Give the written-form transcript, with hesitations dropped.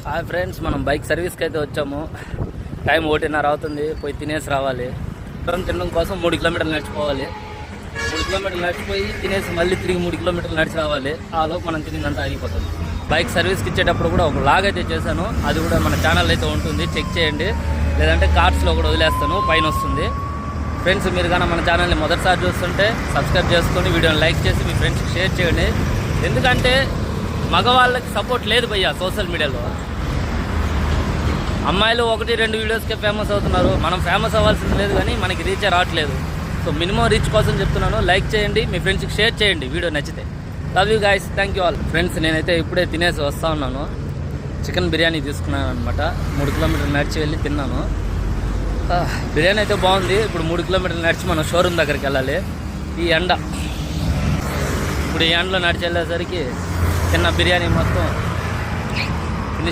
Hi friends, మనం bike సర్వీస్కి అయితే వచ్చాము. టైం 1:30 అవుతుంది. పోయి తినేసి రావాలి. తినడం కోసం 3 కిలోమీటర్లు నడిచిపోవాలి. 3 కిలోమీటర్లు నడిచిపోయి తినేసి మళ్ళీ తిరిగి 3 కిలోమీటర్లు నడిచి రావాలి. ఆ లోపు మనం తినేదంతా అయిపోతుంది. బైక్ సర్వీస్కి ఇచ్చేటప్పుడు కూడా ఒక లాగ్ అయితే చేశాను. అది కూడా మన ఛానల్ అయితే ఉంటుంది, చెక్ చేయండి. లేదంటే కార్డ్స్లో కూడా వదిలేస్తాను, పైన వస్తుంది. ఫ్రెండ్స్, మీరు కానీ మన ఛానల్ని మొదటిసారి చూస్తుంటే సబ్స్క్రైబ్ చేసుకొని వీడియోని లైక్ చేసి మీ ఫ్రెండ్స్కి షేర్ చేయండి. ఎందుకంటే మగవాళ్ళకి సపోర్ట్ లేదు భయ్యా సోషల్ మీడియాలో. అమ్మాయిలు 1-2 వీడియోస్కే ఫేమస్ అవుతున్నారు. మనం ఫేమస్ అవ్వాల్సింది లేదు, కానీ మనకి రీచ్ రావట్లేదు. సో మినిమం రీచ్ కోసం చెప్తున్నాను. లైక్ చేయండి, మీ ఫ్రెండ్స్కి షేర్ చేయండి వీడియో నచ్చితే. Love you guys, thank you all. Friends, నేనైతే ఇప్పుడే తినేసి వస్తూ ఉన్నాను. చికెన్ బిర్యానీ తీసుకున్నాను అనమాట. 3 కిలోమీటర్లు నడిచి వెళ్ళి తిన్నాను. బిర్యానీ అయితే బాగుంది. ఇప్పుడు 3 కిలోమీటర్లు నడిచి మనం షోరూమ్ దగ్గరికి వెళ్ళాలి. ఈ ఎండ, ఇప్పుడు ఈ ఎండలో నడిచి వెళ్ళేసరికి తిన్న బిర్యానీ మొత్తం